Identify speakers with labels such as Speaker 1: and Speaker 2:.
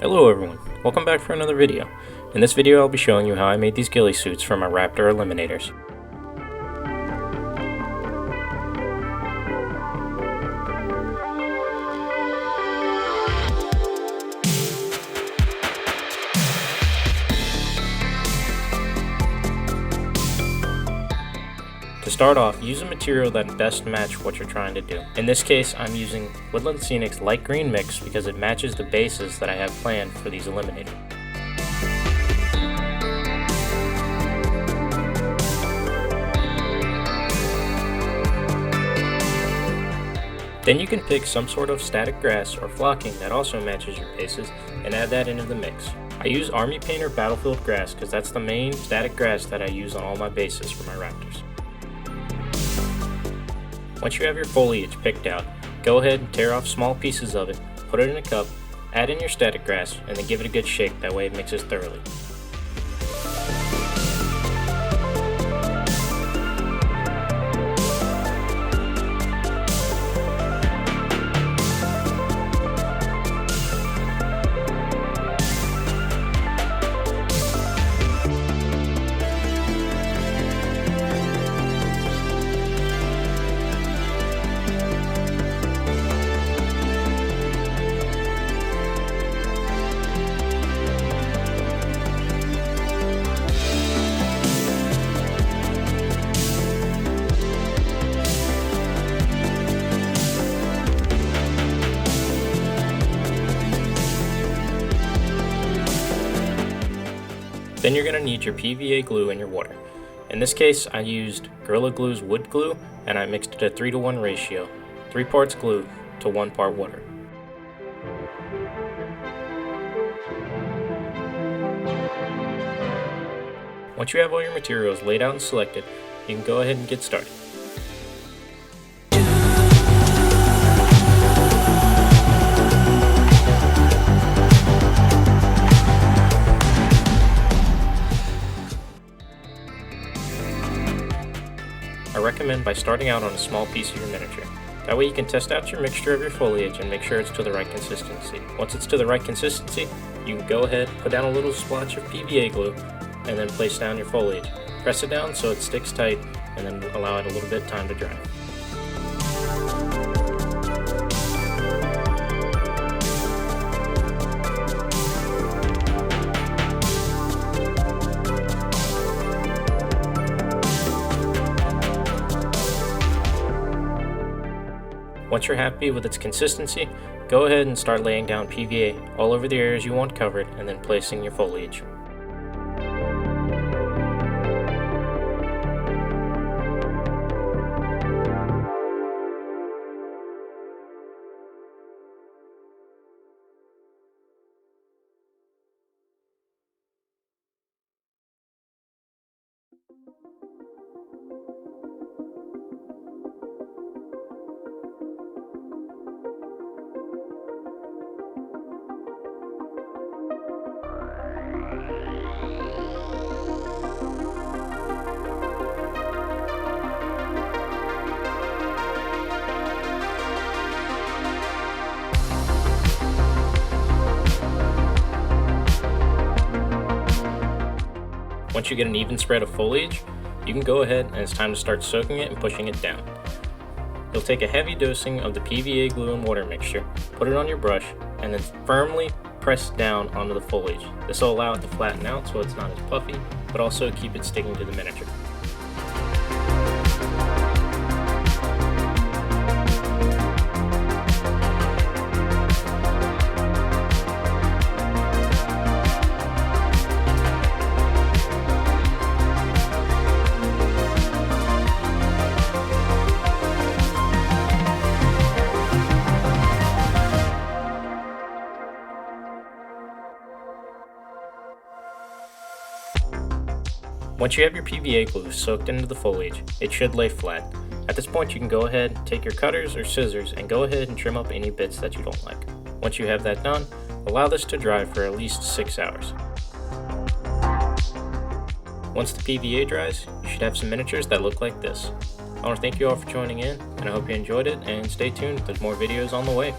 Speaker 1: Hello everyone, welcome back for another video. In this video I'll be showing you how I made these ghillie suits for my raptor eliminators. To start off, use a material that best match what you're trying to do. In this case, I'm using Woodland Scenic's light green mix because it matches the bases that I have planned for these eliminators. Then you can pick some sort of static grass or flocking that also matches your bases and add that into the mix. I use Army Painter Battlefield Grass because that's the main static grass that I use on all my bases for my raptors. Once you have your foliage picked out, go ahead and tear off small pieces of it, put it in a cup, add in your static grass, and then give it a good shake, that way it mixes thoroughly. Then you're going to need your PVA glue and your water. In this case, I used Gorilla Glue's wood glue and I mixed it at 3:1 ratio, 3 parts glue to 1 part water. Once you have all your materials laid out and selected, you can go ahead and get started. I recommend by starting out on a small piece of your miniature. That way you can test out your mixture of your foliage and make sure it's to the right consistency. Once it's to the right consistency, you can go ahead, put down a little splotch of PVA glue, and then place down your foliage. Press it down so it sticks tight, and then allow it a little bit of time to dry. Once you're happy with its consistency, go ahead and start laying down PVA all over the areas you want covered and then placing your foliage. Once you get an even spread of foliage, you can go ahead and it's time to start soaking it and pushing it down. You'll take a heavy dosing of the PVA glue and water mixture, put it on your brush, and then firmly press down onto the foliage. This will allow it to flatten out so it's not as puffy, but also keep it sticking to the miniature. Once you have your PVA glue soaked into the foliage, it should lay flat. At this point you can go ahead, take your cutters or scissors and go ahead and trim up any bits that you don't like. Once you have that done, allow this to dry for at least 6 hours. Once the PVA dries, you should have some miniatures that look like this. I want to thank you all for joining in, and I hope you enjoyed it, and stay tuned, there's more videos on the way.